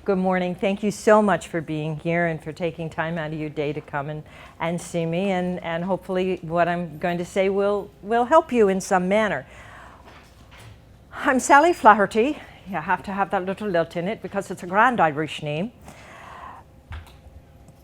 Good morning. Thank you so much for being here and for taking time out of your day to come and see me. And hopefully what I'm going to say will help you in some manner. I'm Sally Flaherty. You have to have that little lilt in it because it's a grand Irish name.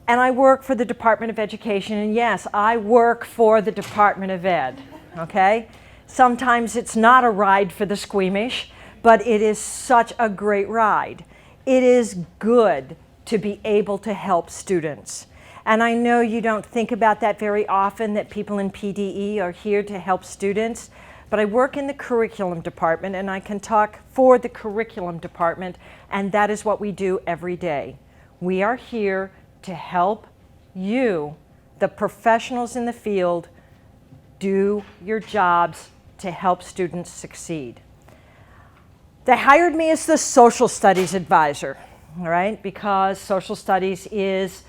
And I work for the Department of Education. And yes, I work for the Department of Ed. Okay? Sometimes it's not a ride for the squeamish, but it is such a great ride. It is good to be able to help students. And I know you don't think about that very often, that people in PDE are here to help students, but I work in the curriculum department and I can talk for the curriculum department, and that is what we do every day. We are here to help you, the professionals in the field, do your jobs to help students succeed. They hired me as the social studies advisor, all right, because social studies is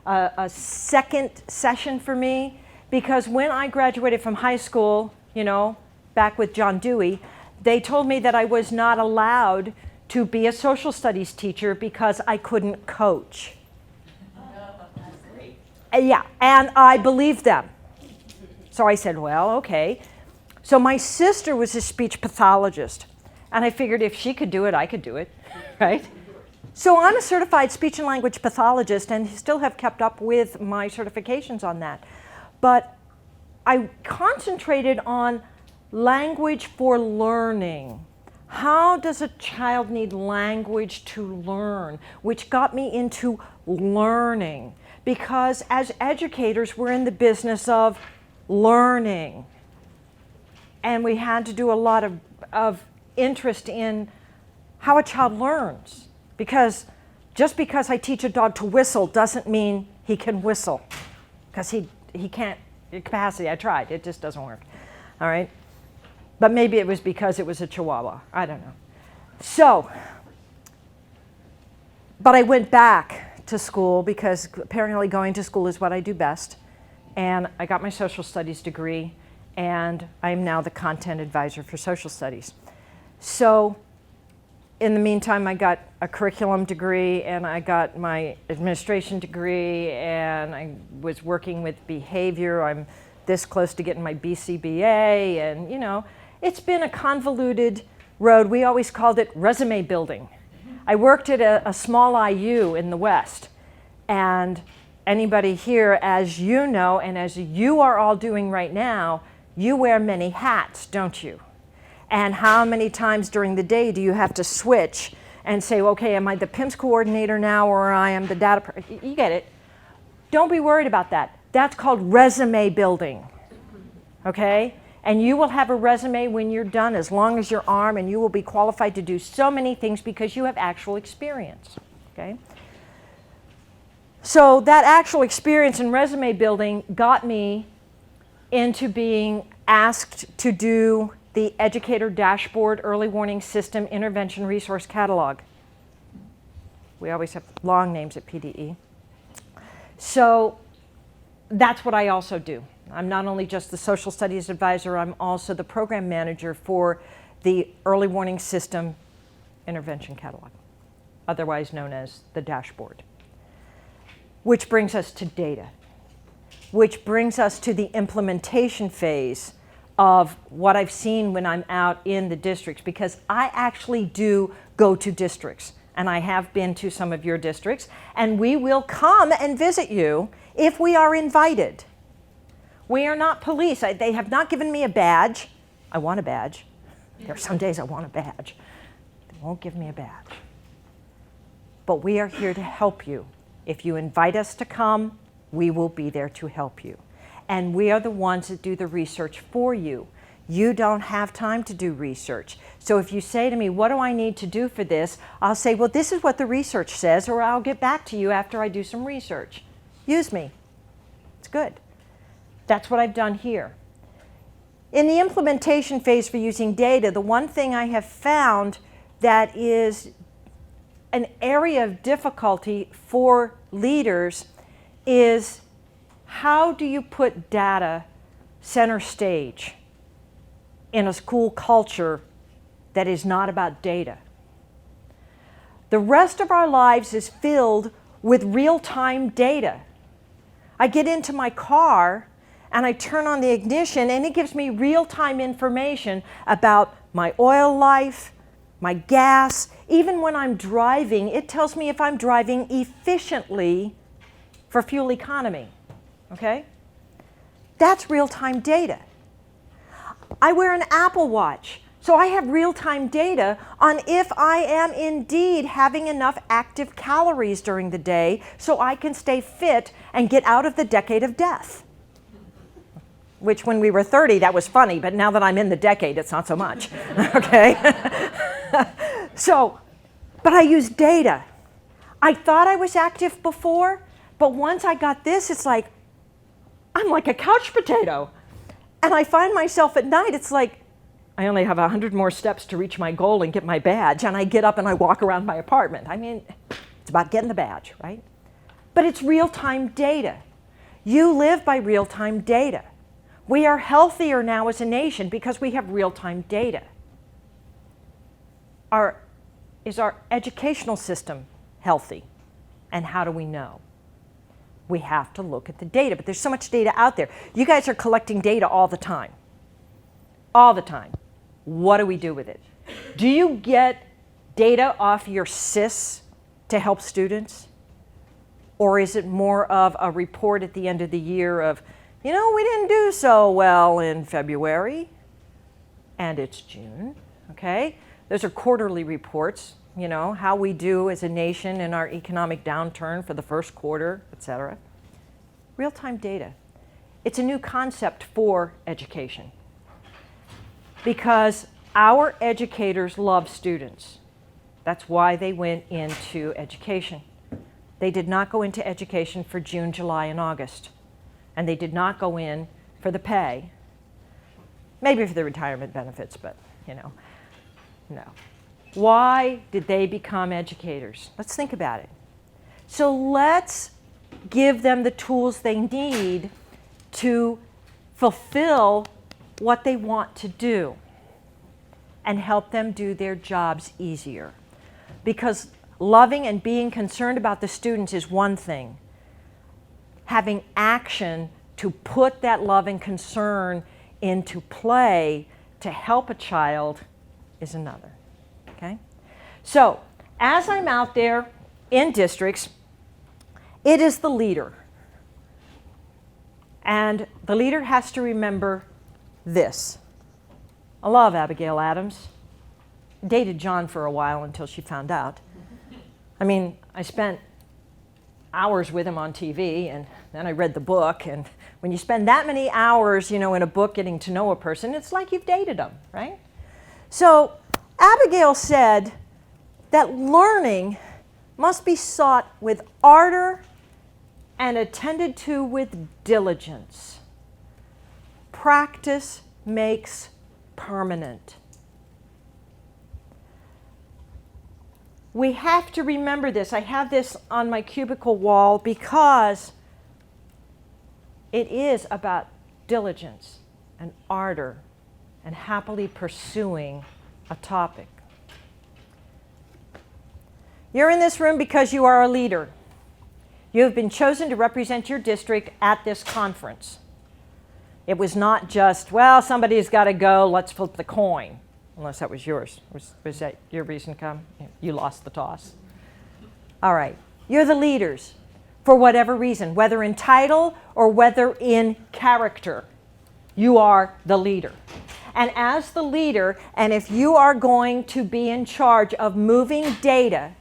a second session for me, because when I graduated from high school, you know, back with John Dewey, they told me that I was not allowed to be a social studies teacher because I couldn't coach. Yeah, and I believed them. So I said, well, okay. So my sister was a speech pathologist. And I figured if she could do it, I could do it, right? So I'm a certified speech and language pathologist and still have kept up with my certifications on that. But I concentrated on language for learning. How does a child need language to learn? Which got me into learning. Because as educators, we're in the business of learning. And we had to do a lot of interest in how a child learns, because just because I teach a dog to whistle doesn't mean he can whistle, because he can't, capacity, I tried, it just doesn't work, all right? But maybe it was because it was a Chihuahua, I don't know. So, but I went back to school because apparently going to school is what I do best, and I got my social studies degree, and I'm now the content advisor for social studies. So in the meantime, I got a curriculum degree and I got my administration degree, and I was working with behavior. I'm this close to getting my BCBA, and you know, it's been a convoluted road. We always called it resume building. I worked at a small IU in the West, and anybody here, as you know, and as you are all doing right now, you wear many hats, don't you? And how many times during the day do you have to switch and say, okay, am I the PIMS coordinator now, or I am the data, you get it. Don't be worried about that. That's called resume building, okay? And you will have a resume when you're done as long as your arm, and you will be qualified to do so many things because you have actual experience, okay? So that actual experience in resume building got me into being asked to do the Educator Dashboard Early Warning System Intervention Resource Catalog. We always have long names at PDE. So that's what I also do. I'm not only just the social studies advisor, I'm also the program manager for the Early Warning System Intervention Catalog, otherwise known as the dashboard. Which brings us to data, which brings us to the implementation phase of what I've seen when I'm out in the districts, because I actually do go to districts, and I have been to some of your districts, and we will come and visit you if we are invited. We are not police. They have not given me a badge. I want a badge. There are some days I want a badge. They won't give me a badge. But we are here to help you. If you invite us to come, we will be there to help you. And we are the ones that do the research for you. You don't have time to do research. So if you say to me, what do I need to do for this? I'll say, well, this is what the research says, or I'll get back to you after I do some research. Use me. It's good. That's what I've done here. In the implementation phase for using data, the one thing I have found that is an area of difficulty for leaders is, how do you put data center stage in a school culture that is not about data? The rest of our lives is filled with real-time data. I get into my car and I turn on the ignition and it gives me real-time information about my oil life, my gas. Even when I'm driving, it tells me if I'm driving efficiently for fuel economy, okay? That's real-time data. I wear an Apple Watch, so I have real-time data on if I am indeed having enough active calories during the day so I can stay fit and get out of the decade of death. Which when we were 30, that was funny, but now that I'm in the decade, it's not so much, okay? But I use data. I thought I was active before, but once I got this, it's like, I'm like a couch potato. And I find myself at night, it's like, I only have 100 more steps to reach my goal and get my badge, and I get up and I walk around my apartment. I mean, it's about getting the badge, right? But it's real-time data. You live by real-time data. We are healthier now as a nation because we have real-time data. Is our educational system healthy? And how do we know? We have to look at the data, but there's so much data out there. You guys are collecting data all the time. All the time. What do we do with it? Do you get data off your SIS to help students? Or is it more of a report at the end of the year of, you know, we didn't do so well in February, and it's June, okay? Those are quarterly reports, you know, how we do as a nation in our economic downturn for the first quarter, et cetera. Real-time data. It's a new concept for education because our educators love students. That's why they went into education. They did not go into education for June, July, and August. And they did not go in for the pay. Maybe for the retirement benefits, but, you know, no. Why did they become educators? Let's think about it. So let's give them the tools they need to fulfill what they want to do and help them do their jobs easier. Because loving and being concerned about the students is one thing. Having action to put that love and concern into play to help a child is another, okay? So, as I'm out there in districts, it is the leader. And the leader has to remember this. I love Abigail Adams. Dated John for a while until she found out. I mean, I spent hours with him on TV, and then I read the book, and when you spend that many hours, you know, in a book getting to know a person, it's like you've dated them, right? So Abigail said that learning must be sought with ardor and attended to with diligence. Practice makes permanent. We have to remember this. I have this on my cubicle wall because it is about diligence and ardor and happily pursuing a topic. You're in this room because you are a leader. You have been chosen to represent your district at this conference. It was not just, well, somebody's got to go, let's flip the coin. Unless that was yours. Was that your reason to come? You lost the toss. All right. You're the leaders for whatever reason, whether in title or whether in character. You are the leader. And as the leader, and if you are going to be in charge of moving data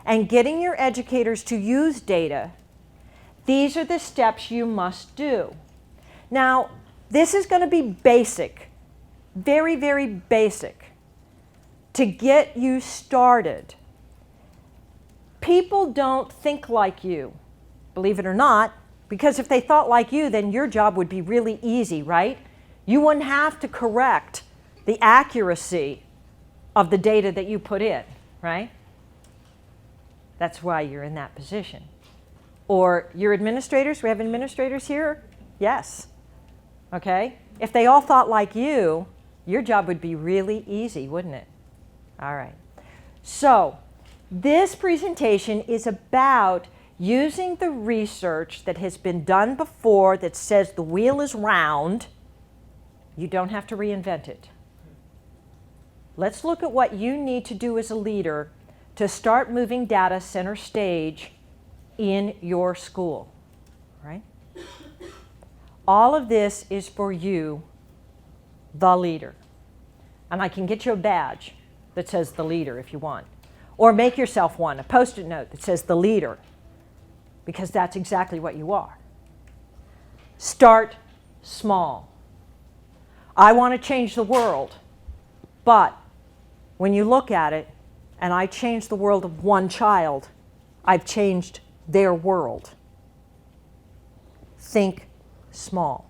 and getting your educators to use data, these are the steps you must do. Now, this is going to be basic. Very, very basic to get you started. People don't think like you, believe it or not, because if they thought like you, then your job would be really easy, right? You wouldn't have to correct the accuracy of the data that you put in, right? That's why you're in that position. Or your administrators, we have administrators here? Yes. Okay? If they all thought like you, your job would be really easy, wouldn't it? All right. So, This presentation is about using the research that has been done before that says the wheel is round. You don't have to reinvent it. Let's look at what you need to do as a leader to start moving data center stage in your school, right? All of this is for you, the leader. And I can get you a badge that says the leader if you want. Or make yourself one, a Post-it note that says the leader, because that's exactly what you are. Start small. I want to change the world, but when you look at it, and I change the world of one child, I've changed their world. Think small.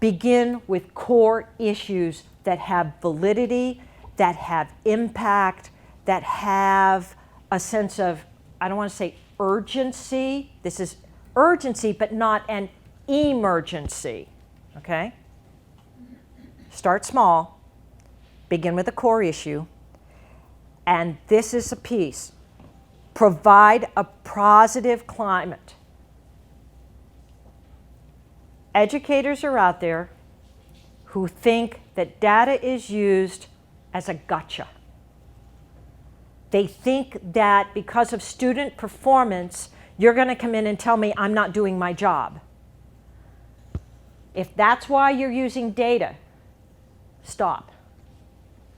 Begin with core issues that have validity, that have impact, that have a sense of, I don't want to say urgency. This is urgency, but not an emergency, okay? Start small, begin with a core issue, and this is a piece. Provide a positive climate. Educators are out there who think that data is used as a gotcha. They think that because of student performance, you're going to come in and tell me I'm not doing my job. If that's why you're using data, stop,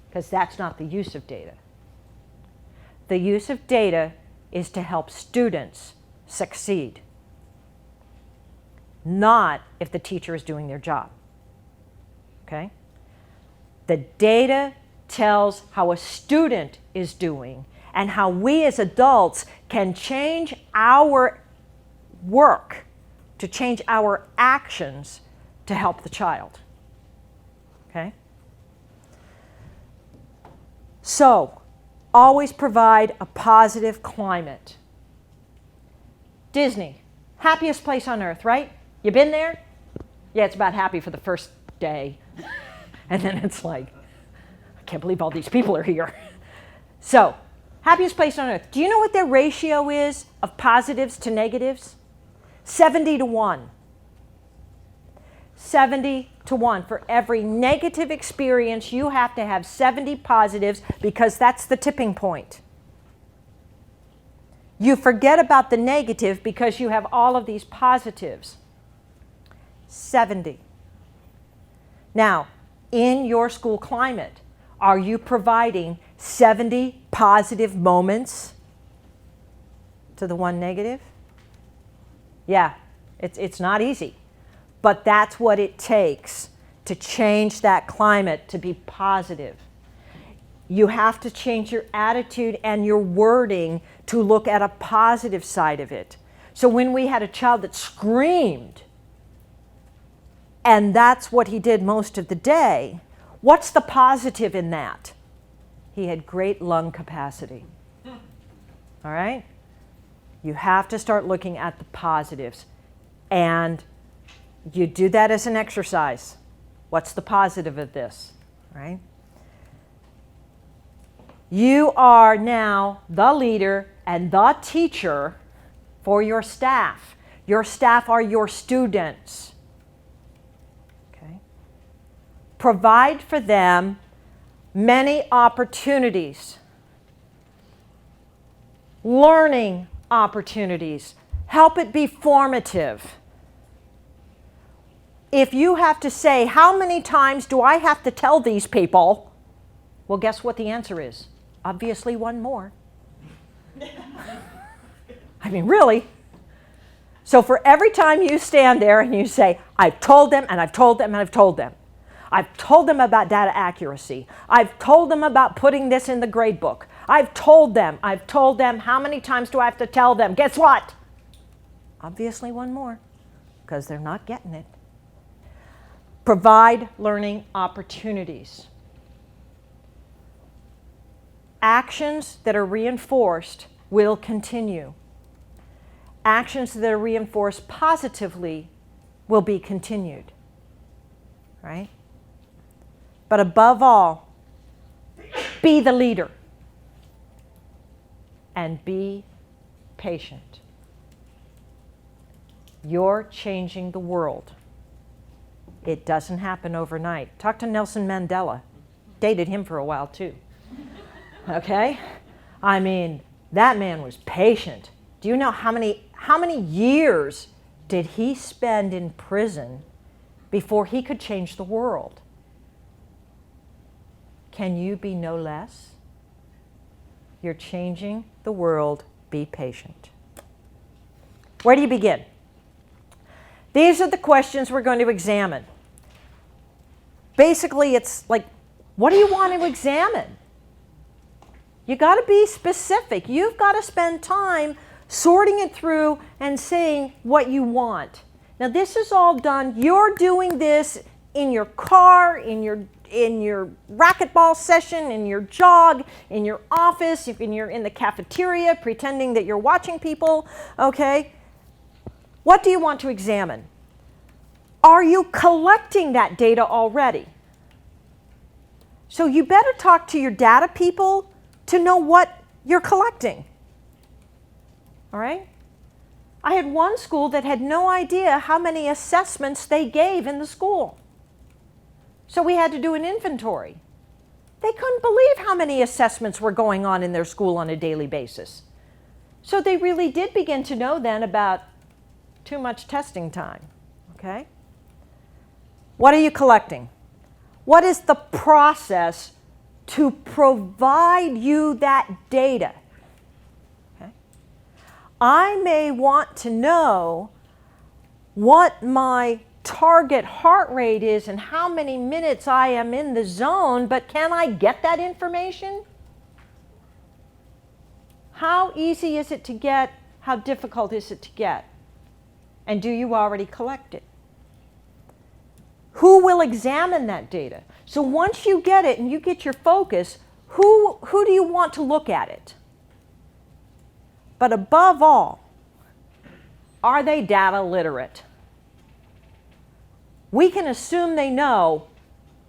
because that's not the use of data. The use of data is to help students succeed, not if the teacher is doing their job. Okay? The data tells how a student is doing and how we as adults can change our work, to change our actions to help the child. Okay? So, always provide a positive climate. Disney, happiest place on earth, right? You been there? Yeah, it's about happy for the first day. And then it's like, I can't believe all these people are here. So, happiest place on earth. Do you know what their ratio is of positives to negatives? 70-1. 70-1. For every negative experience, you have to have 70 positives because that's the tipping point. You forget about the negative because you have all of these positives. 70. Now, in your school climate, are you providing 70 positive moments to the one negative? Yeah, it's not easy. But that's what it takes to change that climate to be positive. You have to change your attitude and your wording to look at a positive side of it. So when we had a child that screamed, and that's what he did most of the day, what's the positive in that? He had great lung capacity. All right? You have to start looking at the positives. And you do that as an exercise. What's the positive of this? Right? You are now the leader and the teacher for your staff. Your staff are your students. Okay? Provide for them many opportunities. Learning opportunities. Help it be formative. If you have to say, how many times do I have to tell these people? Well, guess what the answer is? Obviously one more. I mean, really? So for every time you stand there and you say, I've told them and I've told them and I've told them. I've told them about data accuracy. I've told them about putting this in the grade book. I've told them. How many times do I have to tell them? Guess what? Obviously one more, because they're not getting it. Provide learning opportunities. Actions that are reinforced will continue. Actions that are reinforced positively will be continued. Right? But above all, Be the leader. And be patient. You're changing the world. It doesn't happen overnight. Talk to Nelson Mandela. Dated him for a while too. Okay? I mean, that man was patient. Do you know how many years did he spend in prison before he could change the world? Can you be no less? You're changing the world. Be patient. Where do you begin? These are the questions we're going to examine. Basically, it's like, what do you want to examine? You got to be specific. You've got to spend time sorting it through and saying what you want. Now, this is all done. You're doing this in your car, in your racquetball session, in your jog, in your office, if you're in the cafeteria pretending that you're watching people, okay? What do you want to examine? Are you collecting that data already? So you better talk to your data people to know what you're collecting. All right? I had one school that had no idea how many assessments they gave in the school. So we had to do an inventory. They couldn't believe how many assessments were going on in their school on a daily basis. So they really did begin to know then about too much testing time. Okay? What are you collecting? What is the process to provide you that data? Okay? I may want to know what my target heart rate is and how many minutes I am in the zone, but can I get that information? How easy is it to get? How difficult is it to get? And do you already collect it? Who will examine that data? So once you get it and you get your focus, who do you want to look at it? But above all, are they data literate? We can assume they know,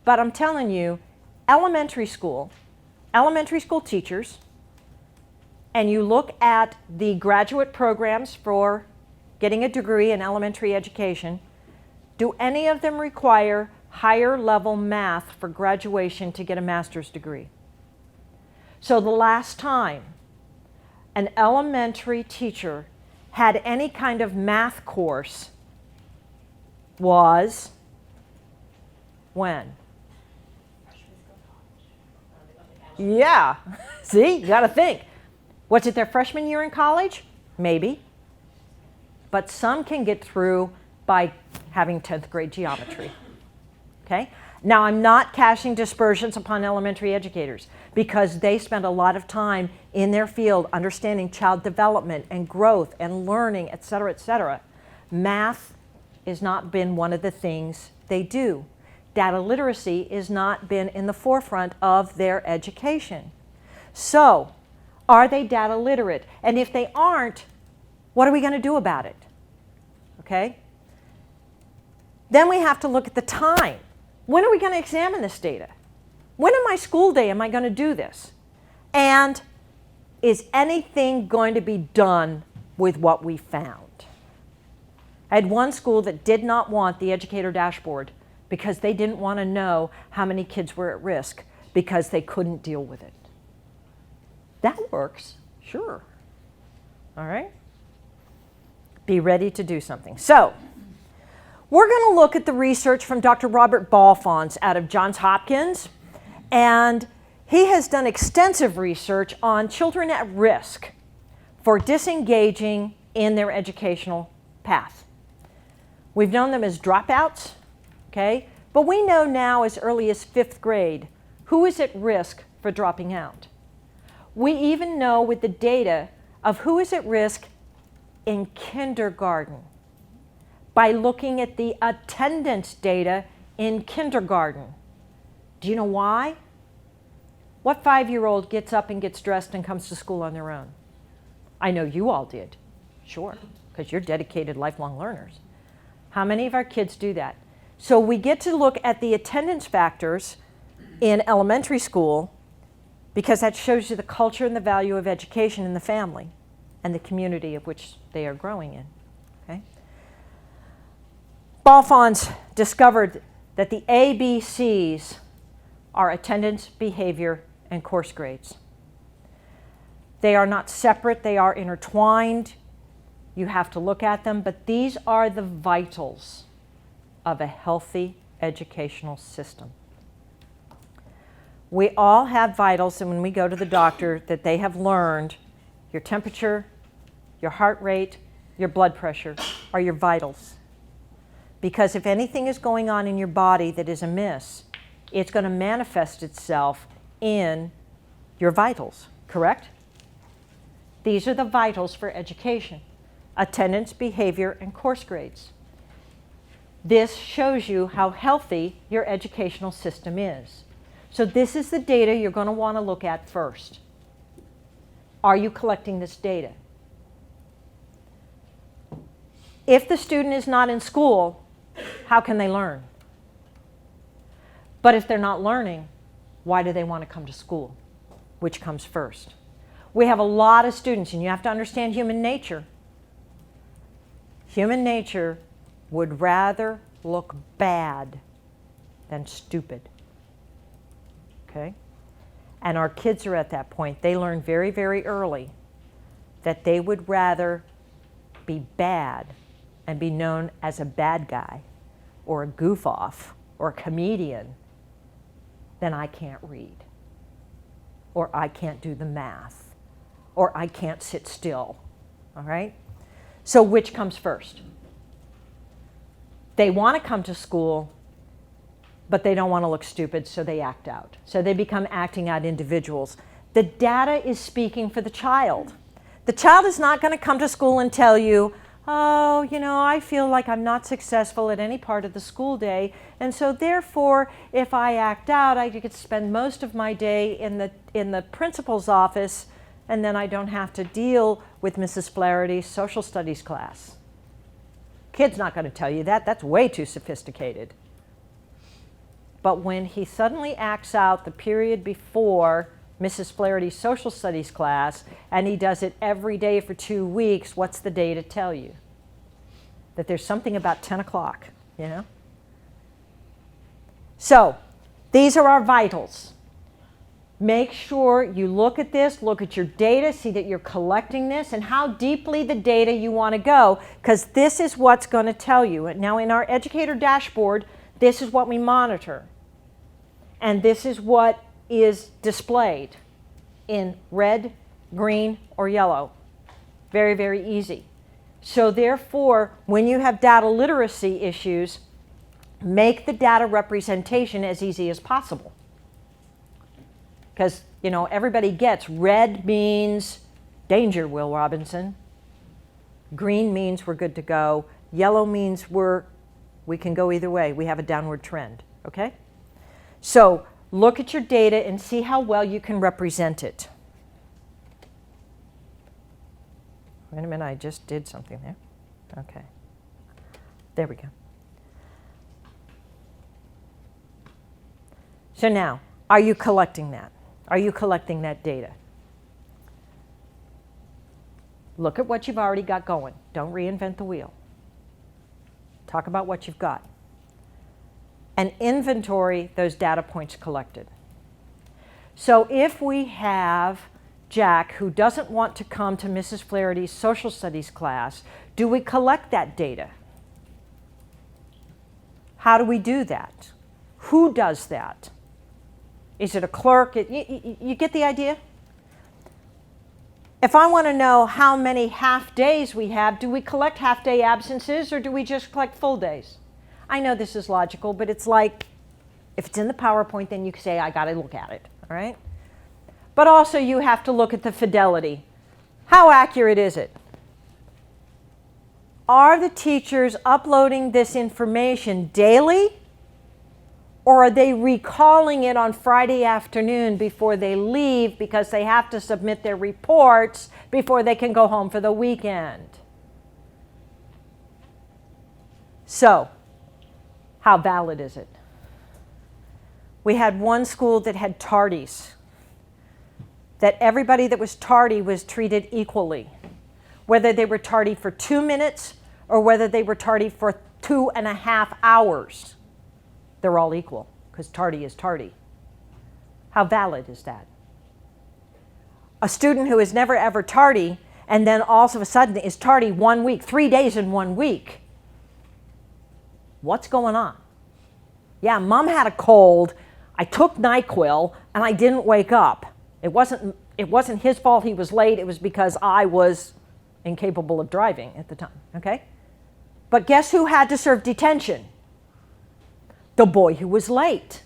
but I'm telling you, elementary school teachers, and you look at the graduate programs for getting a degree in elementary education, do any of them require higher level math for graduation to get a master's degree? So the last time an elementary teacher had any kind of math course was when? Yeah, see, you got to think. Was it their freshman year in college? Maybe. But some can get through by having 10th grade geometry. Okay? Now, I'm not casting dispersions upon elementary educators because they spend a lot of time in their field understanding child development and growth and learning, et cetera, et cetera. Math has not been one of the things they do. Data literacy has not been in the forefront of their education. So, are they data literate? And if they aren't, what are we going to do about it? Okay? Then we have to look at the time. When are we going to examine this data? When in my school day am I going to do this? And is anything going to be done with what we found? I had one school that did not want the educator dashboard because they didn't want to know how many kids were at risk because they couldn't deal with it. That works, sure. All right? Be ready to do something. So, we're going to look at the research from Dr. Robert Balfons out of Johns Hopkins, and he has done extensive research on children at risk for disengaging in their educational path. We've known them as dropouts, okay? But we know now as early as 5th grade who is at risk for dropping out. We even know with the data of who is at risk in kindergarten by looking at the attendance data in kindergarten. Do you know why? What 5-year-old gets up and gets dressed and comes to school on their own? I know you all did, sure, because you're dedicated lifelong learners. How many of our kids do that? So we get to look at the attendance factors in elementary school because that shows you the culture and the value of education in the family and the community of which they are growing in. Okay? Balfons discovered that the ABCs are attendance, behavior, and course grades. They are not separate, they are intertwined. You have to look at them, but these are the vitals of a healthy educational system. We all have vitals, and when we go to the doctor, that they have learned your temperature, your heart rate, your blood pressure are your vitals. Because if anything is going on in your body that is amiss, it's going to manifest itself in your vitals, correct? These are the vitals for education: attendance, behavior, and course grades. This shows you how healthy your educational system is. So this is the data you're going to want to look at first. Are you collecting this data? If the student is not in school, how can they learn? But if they're not learning, why do they want to come to school? Which comes first? We have a lot of students, and you have to understand human nature. Human nature would rather look bad than stupid. Okay? And our kids are at that point. They learn very, very early that they would rather be bad and be known as a bad guy or a goof-off or a comedian than I can't read, or I can't do the math, or I can't sit still. All right? So which comes first? They want to come to school, but they don't want to look stupid, so they act out. So they become acting out individuals. The data is speaking for the child. The child is not going to come to school and tell you, oh, you know, I feel like I'm not successful at any part of the school day, and so therefore, if I act out, I get to spend most of my day in the principal's office, and then I don't have to deal with Mrs. Flaherty's social studies class. Kid's not going to tell you that. That's way too sophisticated. But when he suddenly acts out the period before Mrs. Flaherty's social studies class, and he does it every day for 2 weeks, what's the data tell you? That there's something about 10 o'clock, you know? So, these are our vitals. Make sure you look at this, look at your data, see that you're collecting this, and how deeply the data you want to go, because this is what's going to tell you. Now, in our educator dashboard, this is what we monitor. And this is what is displayed in red, green, or yellow. Very, very easy. So therefore, when you have data literacy issues, make the data representation as easy as possible. Because, you know, everybody gets red means danger, Will Robinson. Green means we're good to go. Yellow means we can go either way. We have a downward trend, okay? So look at your data and see how well you can represent it. Wait a minute, I just did something there. Okay. There we go. So now, are you collecting that? Are you collecting that data? Look at what you've already got going. Don't reinvent the wheel. Talk about what you've got. And inventory those data points collected. So if we have Jack who doesn't want to come to Mrs. Flaherty's social studies class, do we collect that data? How do we do that? Who does that? Is it a clerk? You get the idea? If I want to know how many half days we have, do we collect half-day absences or do we just collect full days? I know this is logical, but it's like, if it's in the PowerPoint, then you can say, I got to look at it, all right? But also you have to look at the fidelity. How accurate is it? Are the teachers uploading this information daily? Or are they recalling it on Friday afternoon before they leave because they have to submit their reports before they can go home for the weekend? So, how valid is it? We had one school that had tardies. that everybody that was tardy was treated equally. Whether they were tardy for 2 minutes or whether they were tardy for 2.5 hours, they're all equal, because tardy is tardy. How valid is that? A student who is never ever tardy and then all of a sudden is tardy 1 week, 3 days in 1 week. What's going on? Yeah, mom had a cold, I took NyQuil, and I didn't wake up. It wasn't his fault he was late, it was because I was incapable of driving at the time, okay? But guess who had to serve detention? The boy who was late.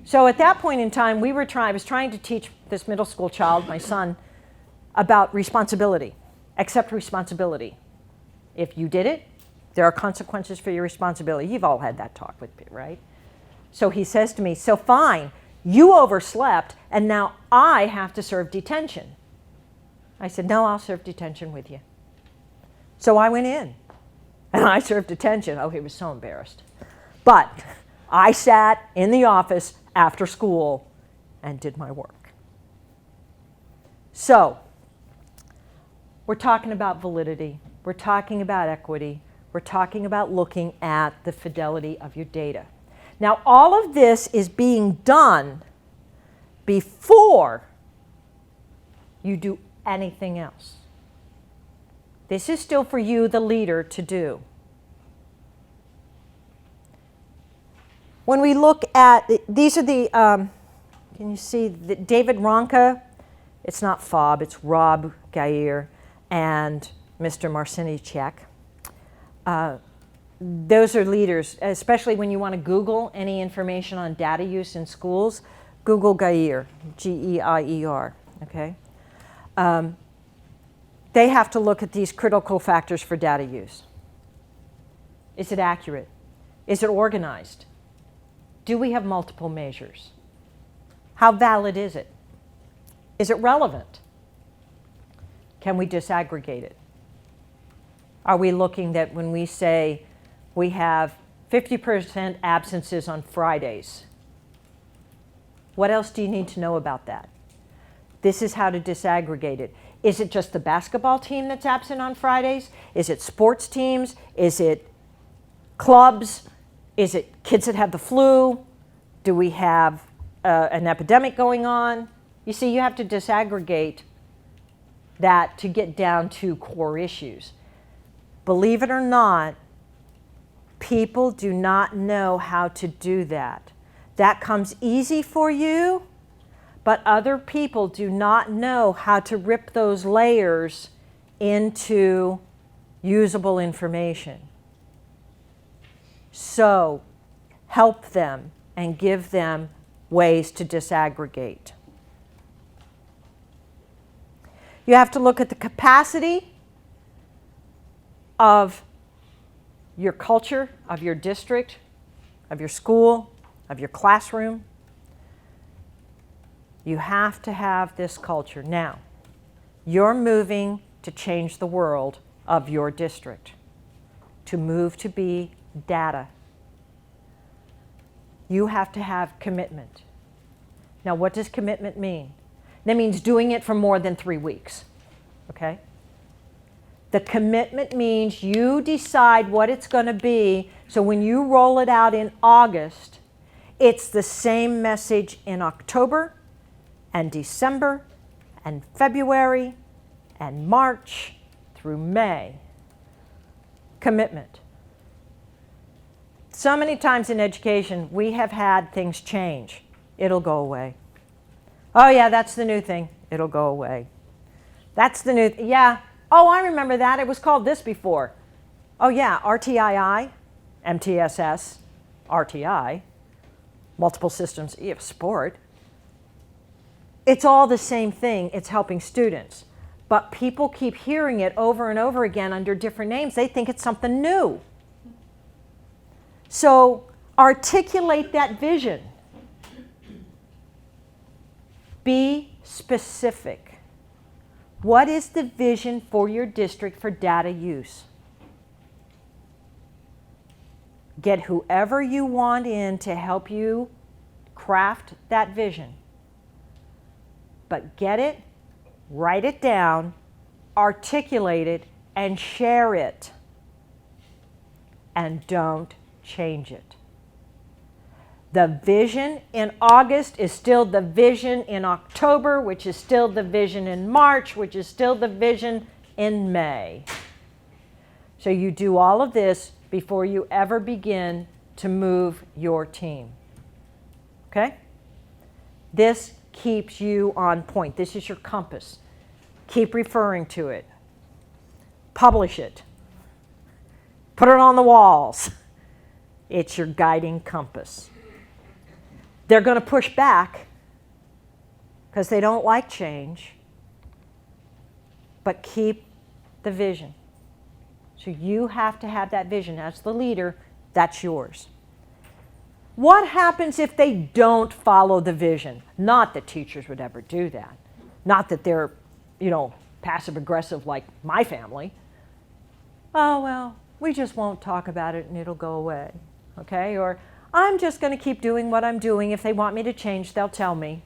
So at that point in time, I was trying to teach this middle school child, my son, about responsibility. Accept responsibility. If you did it, there are consequences for your responsibility. You've all had that talk with me, right? So he says to me, so fine, you overslept, and now I have to serve detention. I said, no, I'll serve detention with you. So I went in, and I served detention. Oh, he was so embarrassed. But I sat in the office after school and did my work. So we're talking about validity. We're talking about equity. We're talking about looking at the fidelity of your data. Now, all of this is being done before you do anything else. This is still for you, the leader, to do. When we look at, these are the, can you see, David Ronca, it's not Fob, it's Rob Gair, and Mr. Marcinichek. Those are leaders, especially when you want to Google any information on data use in schools. Google Gair, G-E-I-E-R, okay? They have to look at these critical factors for data use. Is it accurate? Is it organized? Do we have multiple measures? How valid is it? Is it relevant? Can we disaggregate it? Are we looking that when we say we have 50% absences on Fridays, what else do you need to know about that? This is how to disaggregate it. Is it just the basketball team that's absent on Fridays? Is it sports teams? Is it clubs? Is it kids that have the flu? Do we have an epidemic going on? You see, you have to disaggregate that to get down to core issues. Believe it or not, people do not know how to do that. That comes easy for you, but other people do not know how to rip those layers into usable information. So help them and give them ways to disaggregate. You have to look at the capacity of your culture, of your district, of your school, of your classroom. You have to have this culture. Now, you're moving to change the world of your district, to move to be data. You have to have commitment. Now, what does commitment mean? That means doing it for more than 3 weeks, okay? The commitment means you decide what it's going to be, so when you roll it out in August, it's the same message in October and December and February and March through May. Commitment. So many times in education, we have had things change. It'll go away. Oh yeah, that's the new thing. It'll go away. That's the new, yeah. Oh, I remember that. It was called this before. Oh yeah, RTII, MTSS, RTI, multiple systems of sport. It's all the same thing. It's helping students. But people keep hearing it over and over again under different names. They think it's something new. So articulate that vision. Be specific. What is the vision for your district for data use? Get whoever you want in to help you craft that vision. but get it, write it down, articulate it, and share it. And don't change it. The vision in August is still the vision in October, which is still the vision in March, which is still the vision in May. So you do all of this before you ever begin to move your team. Okay? This keeps you on point. This is your compass. Keep referring to it. Publish it. Put it on the walls. It's your guiding compass. They're going to push back because they don't like change, but keep the vision. So you have to have that vision. As the leader, that's yours. What happens if they don't follow the vision? Not that teachers would ever do that. Not that they're, passive aggressive like my family. Oh, well, we just won't talk about it and it'll go away. Okay? Or I'm just going to keep doing what I'm doing. If they want me to change, they'll tell me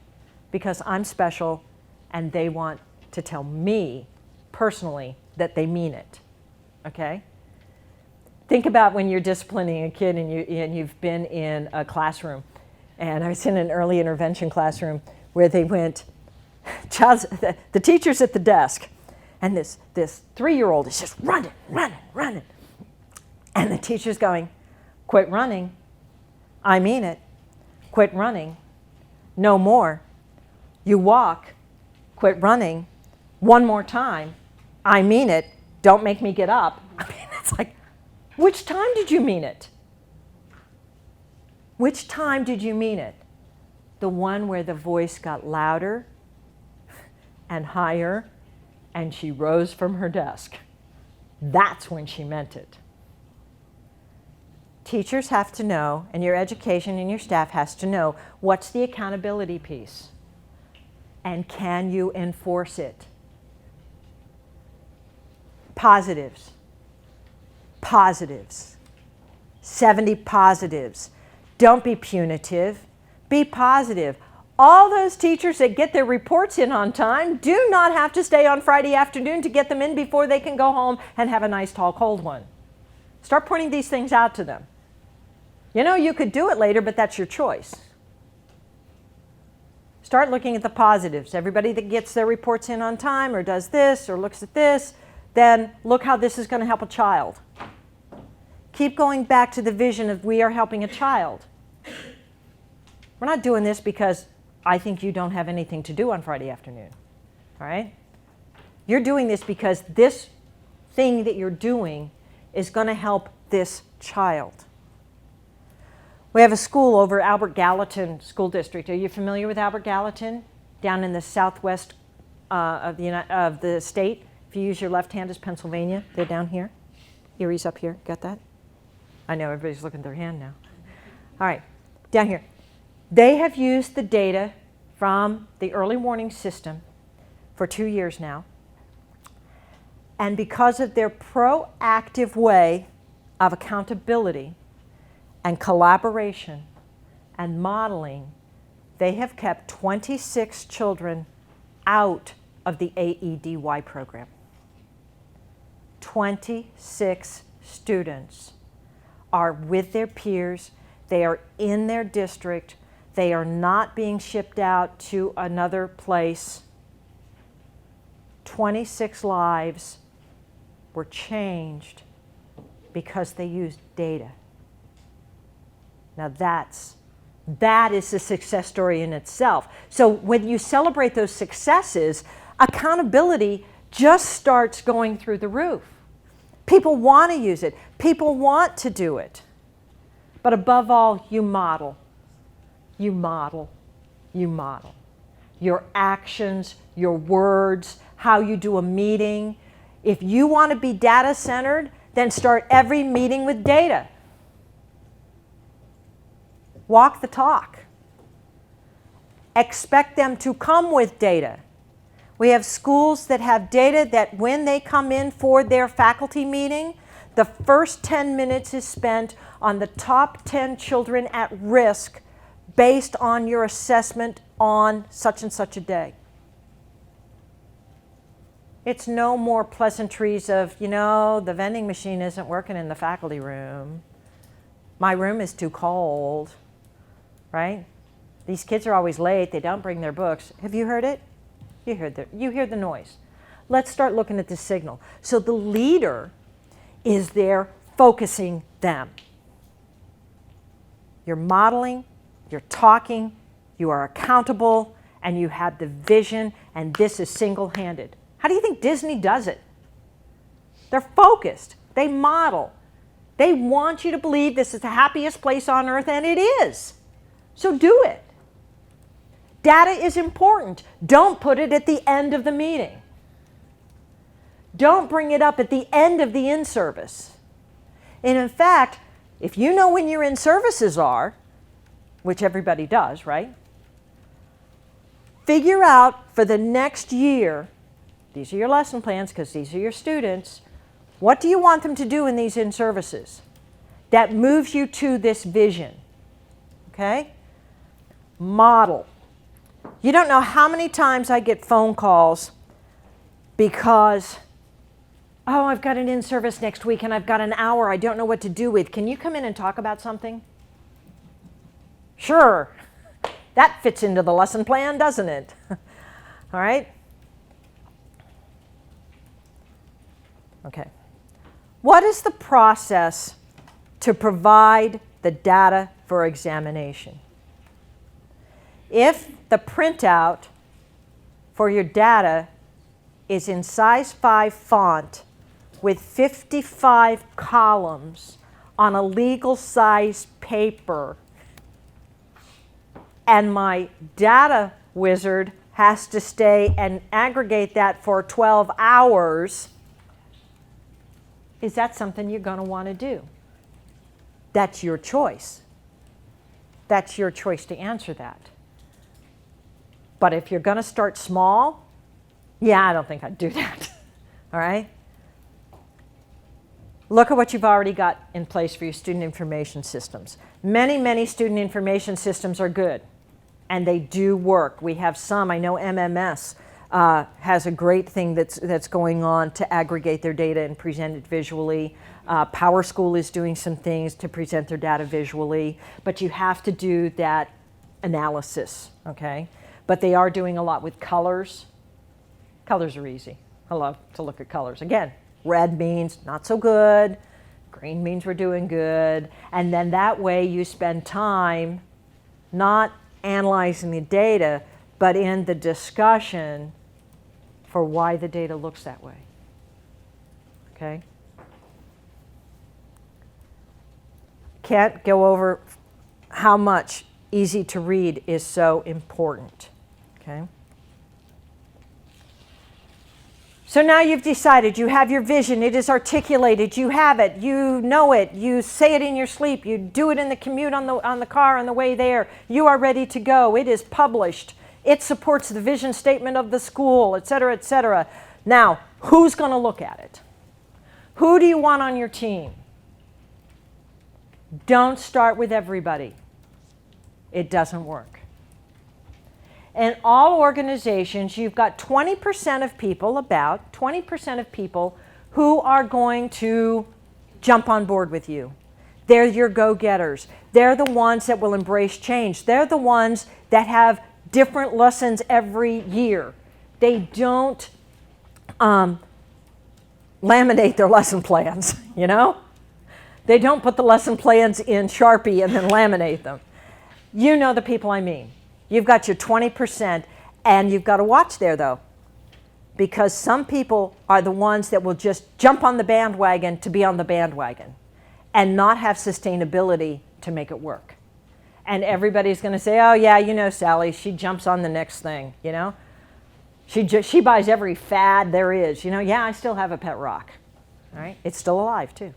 because I'm special and they want to tell me personally that they mean it. Okay? Think about when you're disciplining a kid and you've been in a classroom. And I was in an early intervention classroom where they went, the teacher's at the desk, and this 3-year-old is just running. And the teacher's going, quit running. I mean it. Quit running. No more. You walk. Quit running. One more time. I mean it. Don't make me get up. I mean, it's like, which time did you mean it? Which time did you mean it? The one where the voice got louder and higher and she rose from her desk. That's when she meant it. Teachers have to know, and your education and your staff has to know, what's the accountability piece? And can you enforce it? Positives. 70 positives. Don't be punitive. Be positive. All those teachers that get their reports in on time do not have to stay on Friday afternoon to get them in before they can go home and have a nice, tall, cold one. Start pointing these things out to them. You could do it later, but that's your choice. Start looking at the positives. Everybody that gets their reports in on time or does this or looks at this, then look how this is going to help a child. Keep going back to the vision of we are helping a child. We're not doing this because I think you don't have anything to do on Friday afternoon. All right? You're doing this because this thing that you're doing is going to help this child. We have a school over Albert Gallatin School District. Are you familiar with Albert Gallatin? Down in the southwest of the state. If you use your left hand as Pennsylvania, they're down here. Erie's up here. Got that? I know everybody's looking at their hand now. All right, down here. They have used the data from the early warning system for 2 years now. And because of their proactive way of accountability and collaboration and modeling, they have kept 26 children out of the AEDY program. 26 students are with their peers. They are in their district. They are not being shipped out to another place. 26 lives were changed because they used data. Now that is a success story in itself. So when you celebrate those successes, accountability just starts going through the roof. People want to use it. People want to do it. But above all, you model. You model. You model. Your actions, your words, how you do a meeting. If you want to be data-centered, then start every meeting with data. Walk the talk. Expect them to come with data. We have schools that have data that when they come in for their faculty meeting, the first 10 minutes is spent on the top 10 children at risk based on your assessment on such and such a day. It's no more pleasantries of, you know, the vending machine isn't working in the faculty room. My room is too cold, right? These kids are always late. They don't bring their books. Have you heard it? You hear the noise. Let's start looking at the signal. So the leader is there focusing them. You're modeling, you're talking, you are accountable, and you have the vision, and this is single-handed. How do you think Disney does it? They're focused. They model. They want you to believe this is the happiest place on earth, and it is. So do it. Data is important. Don't put it at the end of the meeting. Don't bring it up at the end of the in-service. And in fact, if you know when your in-services are, which everybody does, right? Figure out for the next year, these are your lesson plans because these are your students, what do you want them to do in these in-services that moves you to this vision? Okay? Model. You don't know how many times I get phone calls because, oh, I've got an in-service next week and I've got an hour I don't know what to do with. Can you come in and talk about something? Sure. That fits into the lesson plan, doesn't it? All right? Okay. What is the process to provide the data for examination? If the printout for your data is in size 5 font with 55 columns on a legal size paper, and my data wizard has to stay and aggregate that for 12 hours, is that something you're going to want to do? That's your choice. That's your choice to answer that. But if you're going to start small, yeah, I don't think I'd do that. All right? Look at what you've already got in place for your student information systems. Many, many student information systems are good, and they do work. We have some. I know MMS has a great thing that's going on to aggregate their data and present it visually. PowerSchool is doing some things to present their data visually, but you have to do that analysis, okay? But they are doing a lot with colors. Colors are easy. I love to look at colors. Again, red means not so good. Green means we're doing good. And then that way you spend time not analyzing the data, but in the discussion for why the data looks that way. Okay? Can't go over how much easy to read is so important. Okay? So now you've decided, you have your vision, it is articulated, you have it, you know it, you say it in your sleep, you do it in the commute on the car on the way there, you are ready to go, it is published, it supports the vision statement of the school, etc., etc. Now, who's going to look at it? Who do you want on your team? Don't start with everybody. It doesn't work. In all organizations, you've got 20% of people, about 20% of people who are going to jump on board with you. They're your go-getters. They're the ones that will embrace change. They're the ones that have different lessons every year. They don't laminate their lesson plans, you know? They don't put the lesson plans in Sharpie and then laminate them. You know the people I mean. You've got your 20%, and you've got to watch there, though, because some people are the ones that will just jump on the bandwagon to be on the bandwagon and not have sustainability to make it work. And everybody's going to say, oh, yeah, you know Sally, she jumps on the next thing, you know? She buys every fad there is, you know? Yeah, I still have a pet rock, all right? It's still alive, too.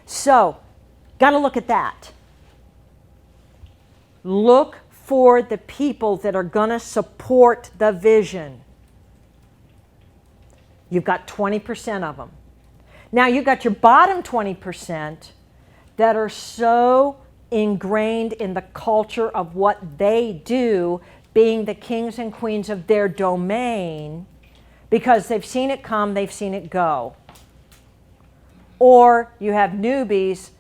So, got to look at that. Look for the people that are going to support the vision. You've got 20% of them. Now you've got your bottom 20% that are so ingrained in the culture of what they do, being the kings and queens of their domain, because they've seen it come, they've seen it go. Or you have newbies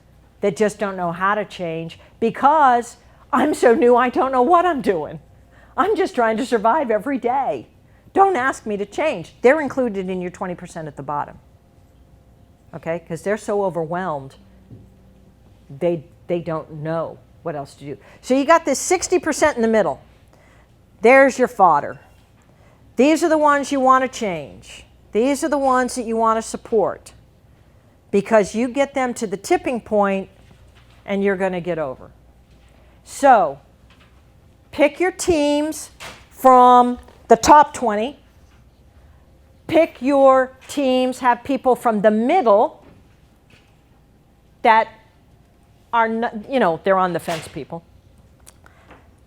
that just don't know how to change because I'm so new I don't know what I'm doing. I'm just trying to survive every day. Don't ask me to change. They're included in your 20% at the bottom. Okay? Because they're so overwhelmed, they don't know what else to do. So you got this 60% in the middle. There's your fodder. These are the ones you want to change. These are the ones that you want to support. Because you get them to the tipping point and you're going to get over. So, pick your teams from the top 20. Pick your teams, have people from the middle that are, they're on the fence people.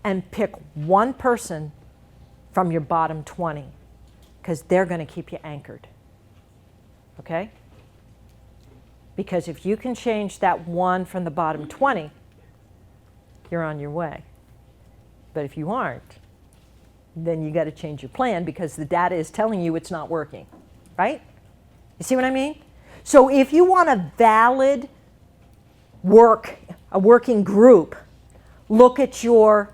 And pick one person from your bottom 20, because they're going to keep you anchored. Okay? Because if you can change that one from the bottom 20, you're on your way. But if you aren't, then you got to change your plan because the data is telling you it's not working, right? You see what I mean? So if you want a valid a working group, look at your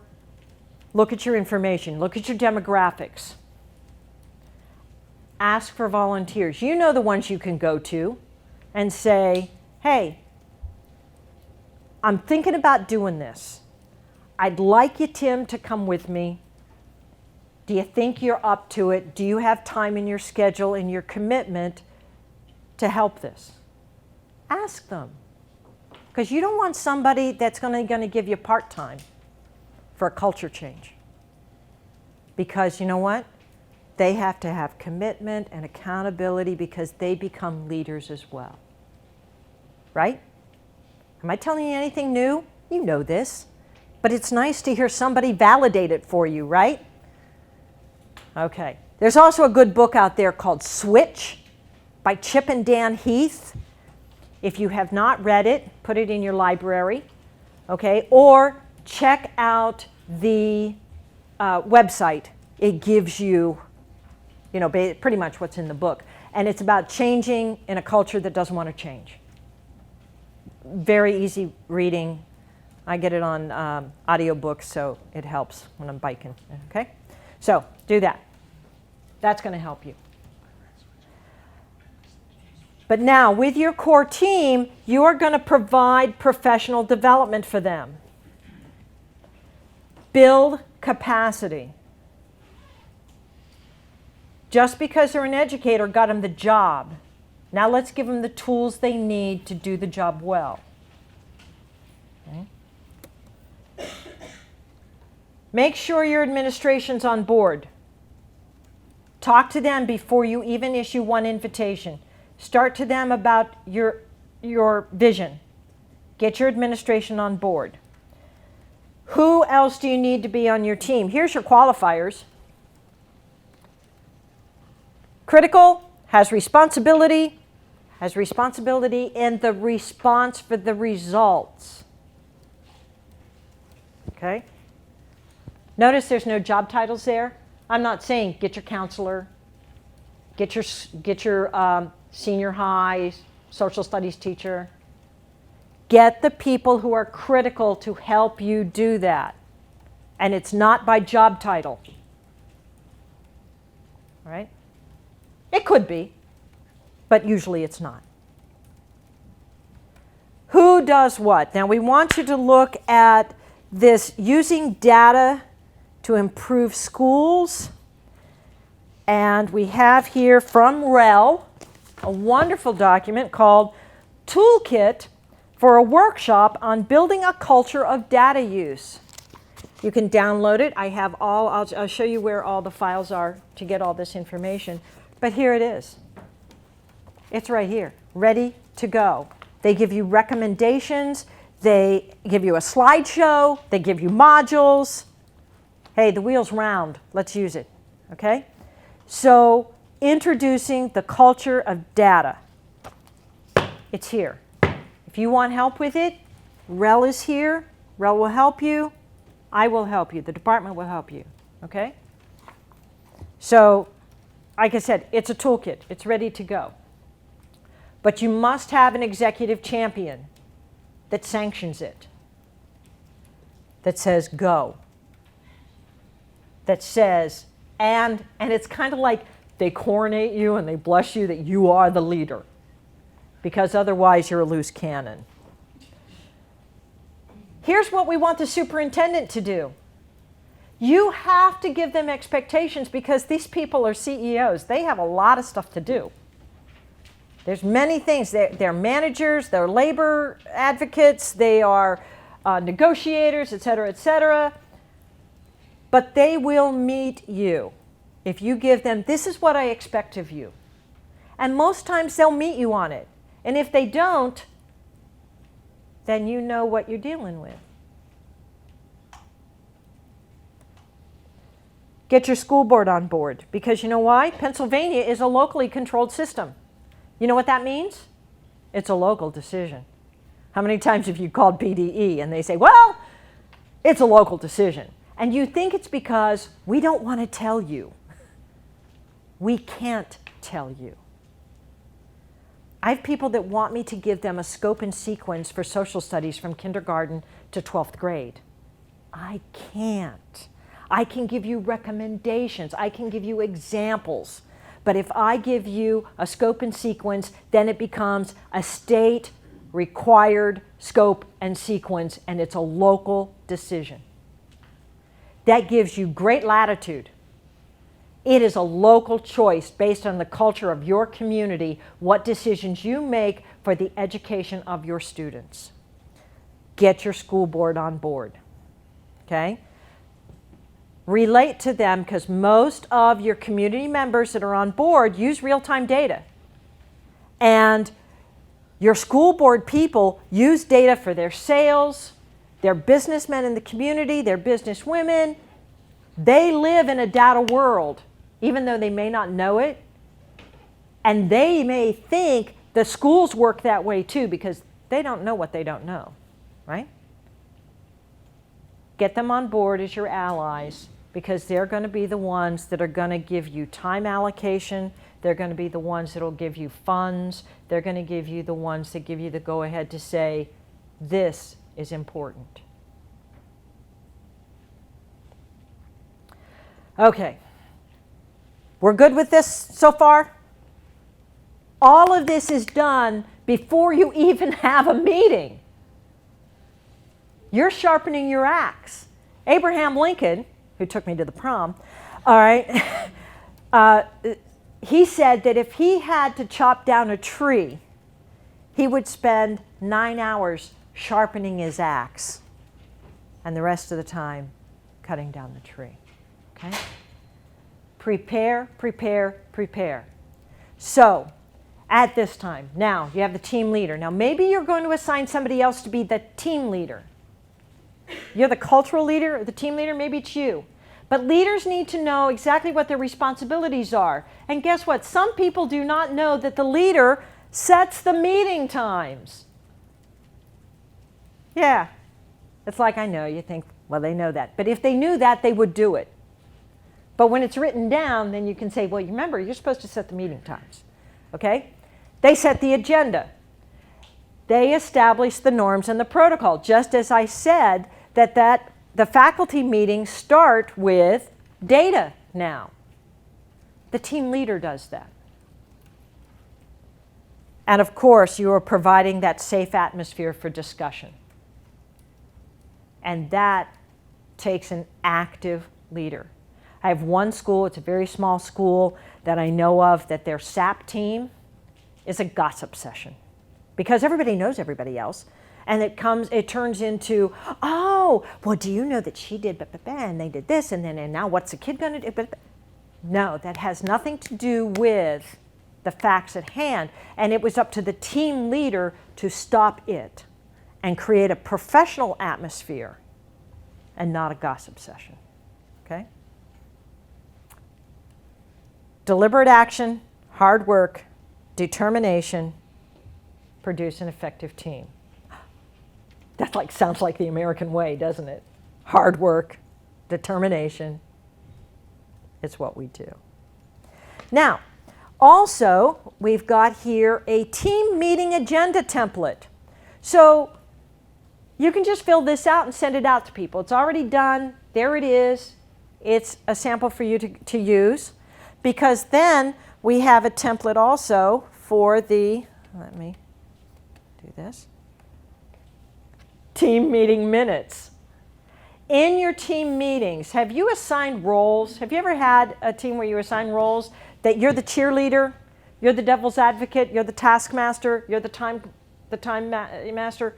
information, look at your demographics. Ask for volunteers. You know the ones you can go to and say, hey, I'm thinking about doing this. I'd like you, Tim, to come with me. Do you think you're up to it? Do you have time in your schedule and your commitment to help this? Ask them. Because you don't want somebody that's going to give you part-time for a culture change. Because you know what? They have to have commitment and accountability because they become leaders as well. Right? Am I telling you anything new? You know this. But it's nice to hear somebody validate it for you, right? Okay. There's also a good book out there called Switch by Chip and Dan Heath. If you have not read it, put it in your library. Okay? Or check out the website. It gives you, pretty much what's in the book. And it's about changing in a culture that doesn't want to change. Very easy reading. I get it on audiobooks, so it helps when I'm biking. Okay? So do that. That's going to help you. But now, with your core team, you are going to provide professional development for them. Build capacity. Just because they're an educator got them the job. Now let's give them the tools they need to do the job well. Okay. Make sure your administration's on board. Talk to them before you even issue one invitation. Start to them about your vision. Get your administration on board. Who else do you need to be on your team? Here's your qualifiers. Critical, has responsibility in the response for the results. Okay? Notice there's no job titles there. I'm not saying get your counselor, get your senior high social studies teacher. Get the people who are critical to help you do that. And it's not by job title. All right? It could be, but usually it's not. Who does what? Now we want you to look at this using data to improve schools. And we have here from REL a wonderful document called Toolkit for a Workshop on Building a Culture of Data Use. You can download it. I'll show you where all the files are to get all this information. But here it is. It's right here, ready to go. They give you recommendations. They give you a slideshow. They give you modules. Hey, the wheel's round. Let's use it. Okay? So, introducing the culture of data. It's here. If you want help with it, REL is here. REL will help you. I will help you. The department will help you. Okay? So, like I said, it's a toolkit. It's ready to go. But you must have an executive champion that sanctions it, that says go, that says, and it's kind of like they coronate you and they bless you that you are the leader, because otherwise you're a loose cannon. Here's what we want the superintendent to do. You have to give them expectations, because these people are CEOs. They have a lot of stuff to do. There's many things. They're managers, they're labor advocates, they are negotiators, et cetera, et cetera. But they will meet you if you give them, this is what I expect of you. And most times they'll meet you on it. And if they don't, then you know what you're dealing with. Get your school board on board, because you know why? Pennsylvania is a locally controlled system. You know what that means? It's a local decision. How many times have you called PDE and they say, well, it's a local decision. And you think it's because we don't want to tell you. We can't tell you. I have people that want me to give them a scope and sequence for social studies from kindergarten to 12th grade. I can't. I can give you recommendations. I can give you examples. But if I give you a scope and sequence, then it becomes a state required scope and sequence, and it's a local decision. That gives you great latitude. It is a local choice based on the culture of your community, what decisions you make for the education of your students. Get your school board on board, okay? Relate to them, because most of your community members that are on board use real-time data. And your school board people use data for their sales, their businessmen in the community, their businesswomen. They live in a data world, even though they may not know it. And they may think the schools work that way too, because they don't know what they don't know, right? Get them on board as your allies, because they're going to be the ones that are going to give you time allocation. They're going to be the ones that will give you funds. They're going to give you the ones that give you the go-ahead to say, this is important. Okay. We're good with this so far? All of this is done before you even have a meeting. You're sharpening your axe. Abraham Lincoln, who took me to the prom, all right, he said that if he had to chop down a tree, he would spend 9 hours sharpening his axe, and the rest of the time cutting down the tree, okay? Prepare, prepare, prepare. So, at this time, now you have the team leader. Now maybe you're going to assign somebody else to be the team leader. You're the cultural leader or the team leader, maybe it's you. But leaders need to know exactly what their responsibilities are. And guess what? Some people do not know that the leader sets the meeting times. Yeah, it's like, I know, you think, well, they know that. But if they knew that, they would do it. But when it's written down, then you can say, well, remember, you're supposed to set the meeting times. Okay? They set the agenda. They establish the norms and the protocol, just as I said that the faculty meetings start with data now. The team leader does that. And of course, you are providing that safe atmosphere for discussion. And that takes an active leader. I have one school, it's a very small school that I know of, that their SAP team is a gossip session, because everybody knows everybody else. And it turns into, oh, well, do you know that she did, and they did this, and now what's the kid going to do? No, that has nothing to do with the facts at hand. And it was up to the team leader to stop it and create a professional atmosphere and not a gossip session, okay? Deliberate action, hard work, determination, produce an effective team. That sounds like the American way, doesn't it? Hard work, determination. It's what we do. Now, also, we've got here a team meeting agenda template. So you can just fill this out and send it out to people. It's already done. There it is. It's a sample for you to use, because then we have a template also for the, let me do this, team meeting minutes. In your team meetings, have you assigned roles? Have you ever had a team where you assign roles that you're the cheerleader, you're the devil's advocate, you're the taskmaster, you're the time master?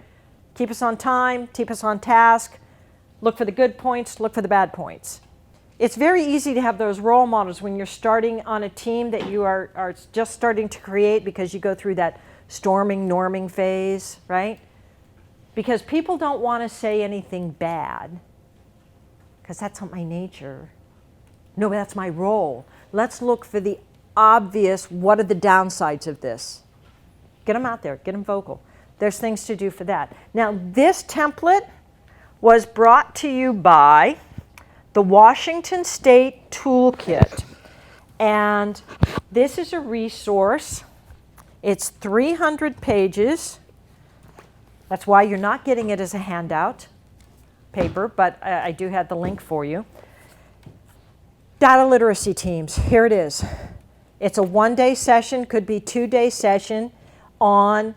Keep us on time, keep us on task, look for the good points, look for the bad points. It's very easy to have those role models when you're starting on a team that you are just starting to create, because you go through that storming, norming phase, right? Because people don't want to say anything bad, because that's not my nature. No, that's my role. Let's look for the obvious, what are the downsides of this? Get them out there, get them vocal. There's things to do for that. Now, this template was brought to you by the Washington State Toolkit. And this is a resource. It's 300 pages. That's why you're not getting it as a handout paper, but I do have the link for you. Data literacy teams, here it is. It's a one-day session, could be two-day session on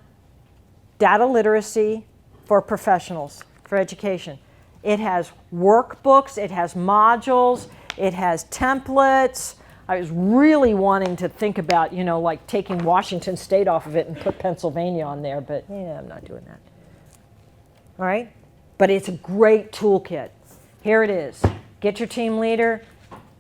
data literacy for professionals, for education. It has workbooks, it has modules, it has templates. I was really wanting to think about, like taking Washington State off of it and put Pennsylvania on there, but yeah, I'm not doing that. All right? But it's a great toolkit. Here it is. Get your team leader,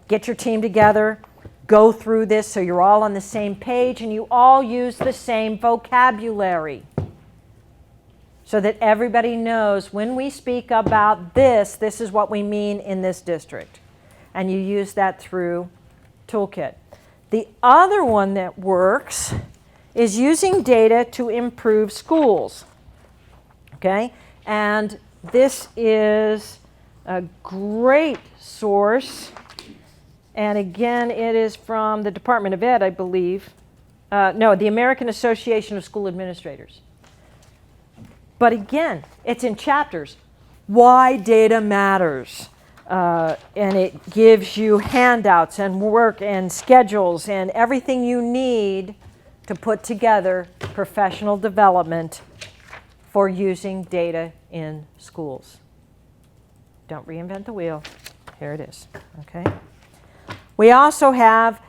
get your team together, go through this so you're all on the same page and you all use the same vocabulary, so that everybody knows when we speak about this, this is what we mean in this district. And you use that through Toolkit. The other one that works is using data to improve schools. Okay? And this is a great source. And again, it is from the Department of Ed, I believe. No, the American Association of School Administrators. But again, it's in chapters. Why data matters. And it gives you handouts and work and schedules and everything you need to put together professional development for using data in schools. Don't reinvent the wheel. Here it is. Okay. We also have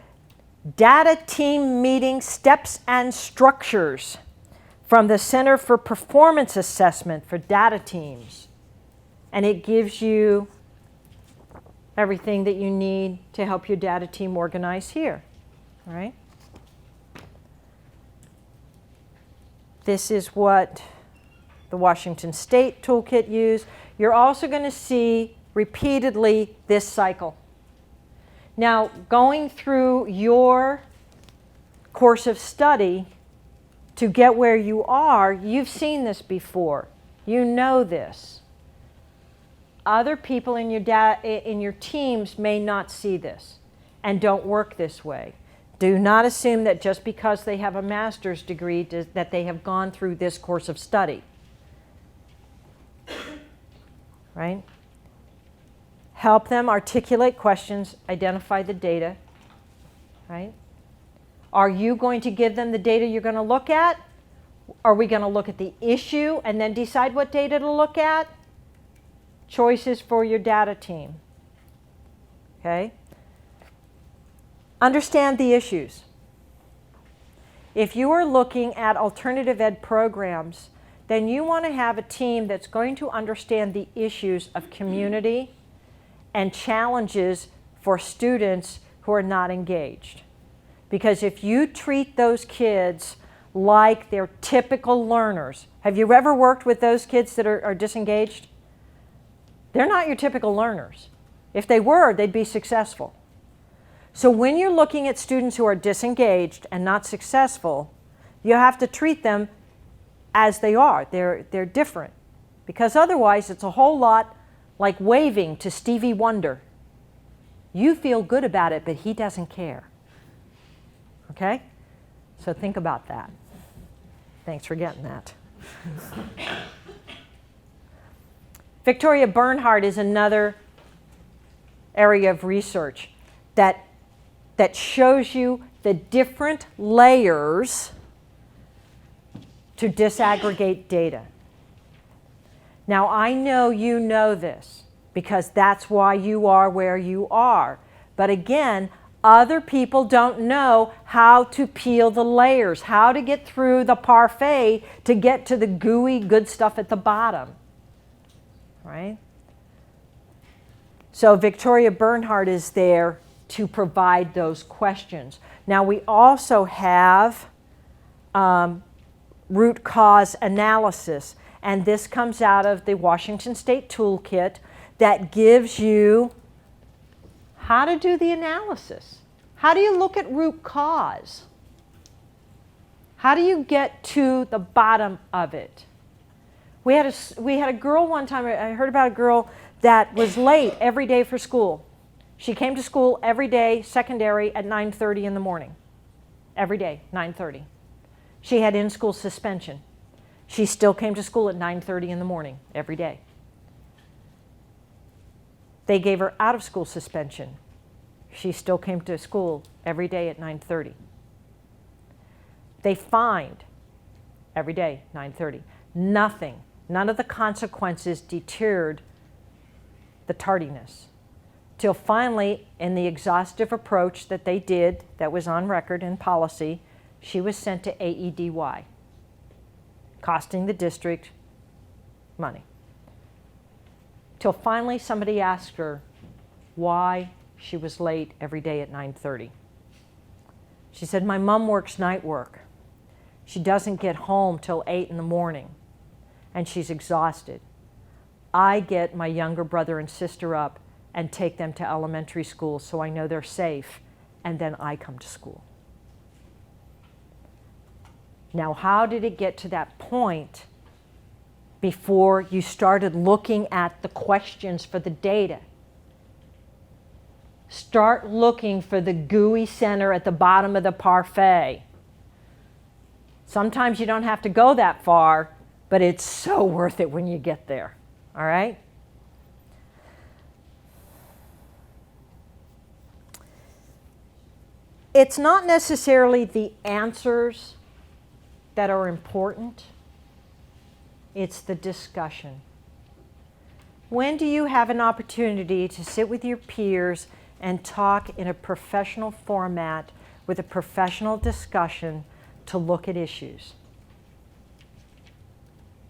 data team meeting steps and structures from the Center for Performance Assessment for data teams. And it gives you everything that you need to help your data team organize here. All right? This is what the Washington State Toolkit used. You're also going to see repeatedly this cycle. Now, going through your course of study to get where you are, you've seen this before. You know this. Other people in your teams may not see this and don't work this way. Do not assume that just because they have a master's degree that they have gone through this course of study. Right? Help them articulate questions, identify the data. Right? Are you going to give them the data you're going to look at? Are we going to look at the issue and then decide what data to look at? Choices for your data team. Okay? Understand the issues. If you are looking at alternative ed programs, then you want to have a team that's going to understand the issues of community and challenges for students who are not engaged. Because if you treat those kids like they're typical learners, have you ever worked with those kids that are disengaged? They're not your typical learners. If they were, they'd be successful. So when you're looking at students who are disengaged and not successful, you have to treat them as they are. They're different. Because otherwise, it's a whole lot like waving to Stevie Wonder. You feel good about it, but he doesn't care. Okay? So think about that. Thanks for getting that. Victoria Bernhardt is another area of research that shows you the different layers to disaggregate data. Now, I know you know this because that's why you are where you are. But again, other people don't know how to peel the layers, how to get through the parfait to get to the gooey good stuff at the bottom. Right? So Victoria Bernhardt is there to provide those questions. Now we also have root cause analysis, and this comes out of the Washington State Toolkit that gives you how to do the analysis. How do you look at root cause? How do you get to the bottom of it? We had a girl one time, I heard about a girl that was late every day for school. She came to school every day, secondary, at 9:30 in the morning. Every day, 9:30. She had in-school suspension. She still came to school at 9:30 in the morning, every day. They gave her out-of-school suspension. She still came to school every day at 9:30. They fined every day, 9:30. Nothing, none of the consequences deterred the tardiness. Till finally, in the exhaustive approach that they did, that was on record in policy, she was sent to AEDY, costing the district money. Till finally somebody asked her why she was late every day at 9:30. She said, "My mom works night work. She doesn't get home till 8 in the morning, and she's exhausted. I get my younger brother and sister up and take them to elementary school so I know they're safe, and then I come to school." Now, how did it get to that point before you started looking at the questions for the data? Start looking for the gooey center at the bottom of the parfait. Sometimes you don't have to go that far, but it's so worth it when you get there. All right? It's not necessarily the answers that are important. It's the discussion. When do you have an opportunity to sit with your peers and talk in a professional format with a professional discussion to look at issues?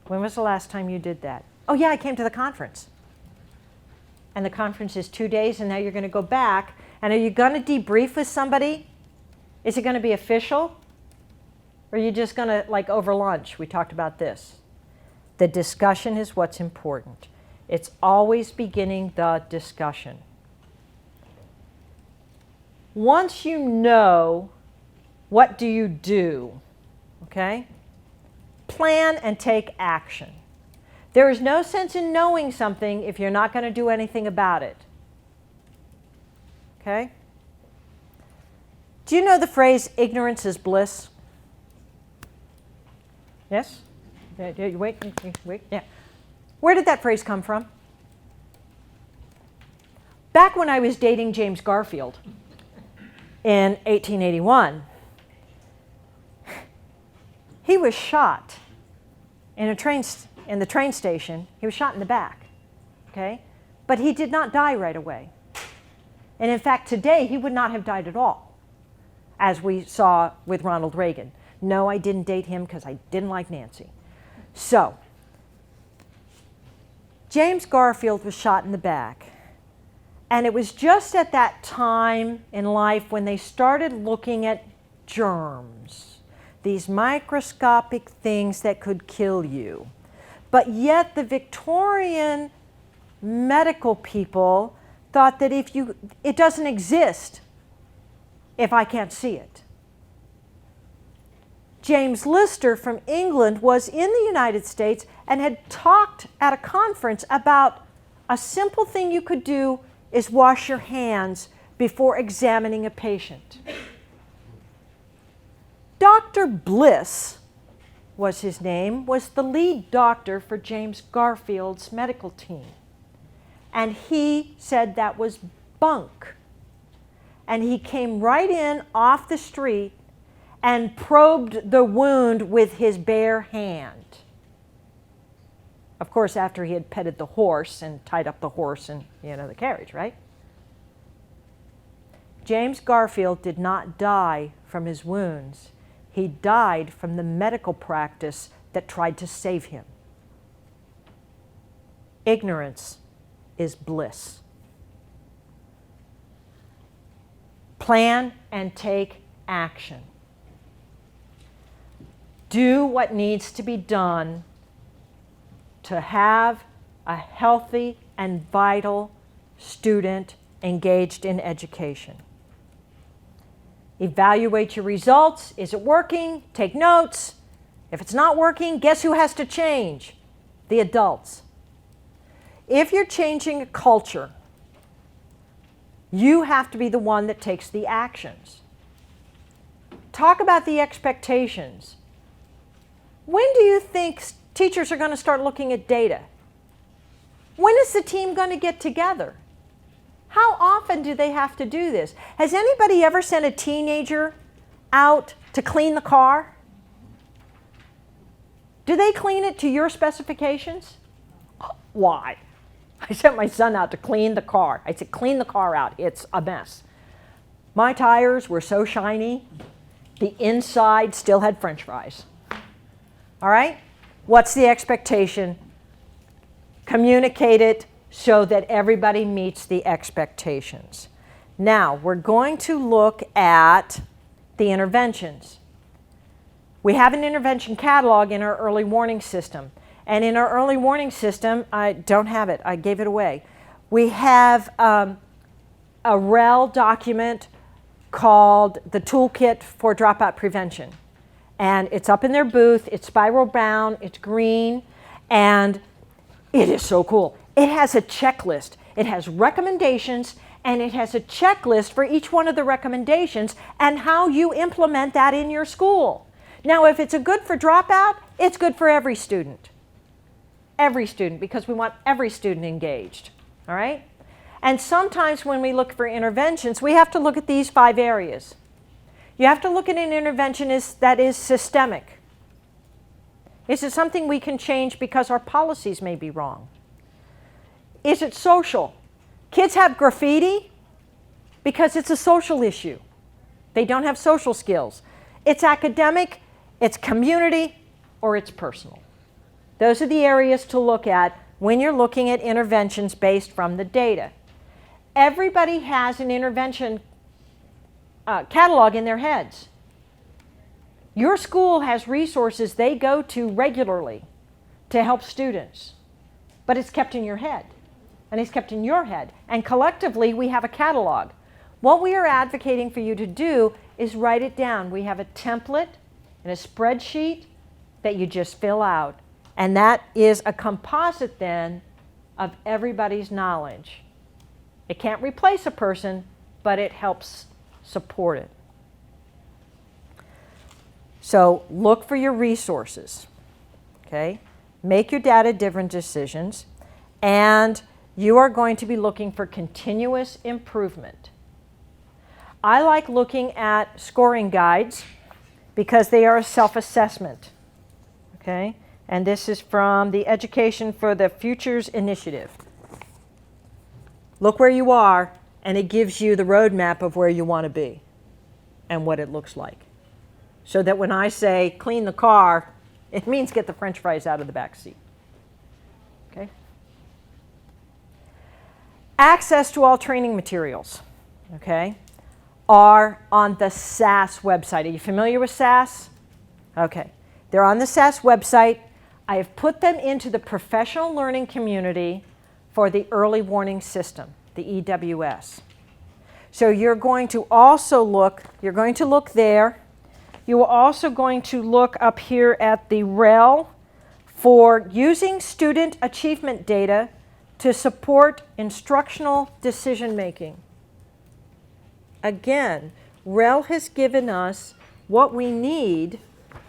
When was the last time you did that? Oh yeah, I came to the conference. And the conference is 2 days, and now you're going to go back. And are you going to debrief with somebody? Is it going to be official? Or are you just going to, like over lunch, we talked about this. The discussion is what's important. It's always beginning the discussion. Once you know, what do you do? Okay? Plan and take action. There is no sense in knowing something if you're not going to do anything about it. Okay? Do you know the phrase, ignorance is bliss? Yes? Wait. Yeah. Where did that phrase come from? Back when I was dating James Garfield in 1881, he was shot in the train station. He was shot in the back, okay? But he did not die right away. And in fact, today, he would not have died at all, as we saw with Ronald Reagan. No, I didn't date him because I didn't like Nancy. So, James Garfield was shot in the back. And it was just at that time in life when they started looking at germs, these microscopic things that could kill you. But yet the Victorian medical people thought that it doesn't exist if I can't see it. James Lister from England was in the United States and had talked at a conference about a simple thing you could do is wash your hands before examining a patient. Dr. Bliss was his name, was the lead doctor for James Garfield's medical team. And he said that was bunk. And he came right in off the street and probed the wound with his bare hand. Of course, after he had petted the horse and tied up the horse in, the carriage, right? James Garfield did not die from his wounds. He died from the medical practice that tried to save him. Ignorance is bliss. Plan and take action. Do what needs to be done to have a healthy and vital student engaged in education. Evaluate your results. Is it working? Take notes. If it's not working, guess who has to change? The adults. If you're changing a culture, you have to be the one that takes the actions. Talk about the expectations. When do you think teachers are going to start looking at data? When is the team going to get together? How often do they have to do this? Has anybody ever sent a teenager out to clean the car? Do they clean it to your specifications? Why? I sent my son out to clean the car. I said, clean the car out. It's a mess. My tires were so shiny, the inside still had French fries. All right? What's the expectation? Communicate it so that everybody meets the expectations. Now, we're going to look at the interventions. We have an intervention catalog in our early warning system. And in our early warning system, I don't have it, I gave it away. We have a REL document called the Toolkit for Dropout Prevention. And it's up in their booth, it's spiral bound, it's green, and it is so cool. It has a checklist. It has recommendations, and it has a checklist for each one of the recommendations and how you implement that in your school. Now, if it's a good for dropout, it's good for every student. Every student, because we want every student engaged, all right? And sometimes when we look for interventions, we have to look at these 5 areas. You have to look at an intervention that is systemic. Is it something we can change because our policies may be wrong? Is it social? Kids have graffiti because it's a social issue. They don't have social skills. It's academic, it's community, or it's personal. Those are the areas to look at when you're looking at interventions based from the data. Everybody has an intervention catalog in their heads. Your school has resources they go to regularly to help students, but it's kept in your head, and it's kept in your head. And collectively, we have a catalog. What we are advocating for you to do is write it down. We have a template and a spreadsheet that you just fill out, and that is a composite then of everybody's knowledge. It can't replace a person, but it helps support it. So look for your resources, okay? Make your data-driven decisions, and you are going to be looking for continuous improvement. I like looking at scoring guides because they are a self-assessment, okay? And this is from the Education for the Futures Initiative. Look where you are, and it gives you the roadmap of where you want to be and what it looks like. So that when I say clean the car, it means get the French fries out of the back seat. Okay? Access to all training materials, okay, are on the SAS website. Are you familiar with SAS? Okay. They're on the SAS website. I have put them into the professional learning community for the early warning system, the EWS. So you're going to also look, you're going to look there. You are also going to look up here at the REL for using student achievement data to support instructional decision making. Again, REL has given us what we need.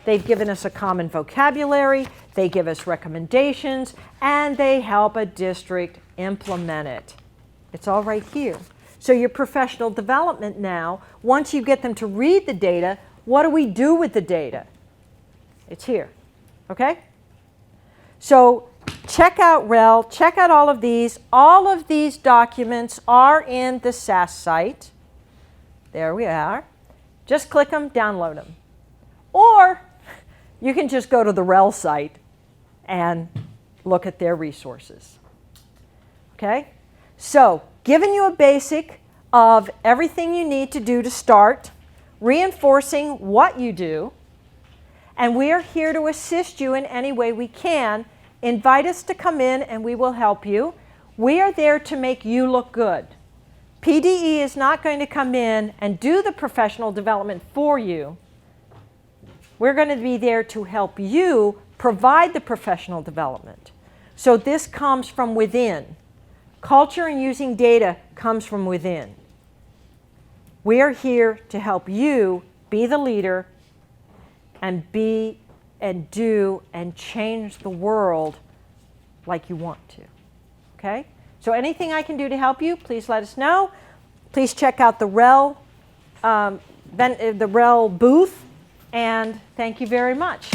They've given us a common vocabulary, they give us recommendations, and they help a district implement it. It's all right here. So your professional development now, once you get them to read the data, what do we do with the data? It's here, okay? So check out REL, check out all of these. All of these documents are in the SAS site. There we are. Just click them, download them. Or you can just go to the REL site and look at their resources. Okay? So, giving you a basic of everything you need to do to start, reinforcing what you do, and we are here to assist you in any way we can. Invite us to come in and we will help you. We are there to make you look good. PDE is not going to come in and do the professional development for you. We're going to be there to help you provide the professional development. So this comes from within. Culture and using data comes from within. We are here to help you be the leader and be and do and change the world like you want to. Okay? So anything I can do to help you, please let us know. Please check out the REL booth. And thank you very much.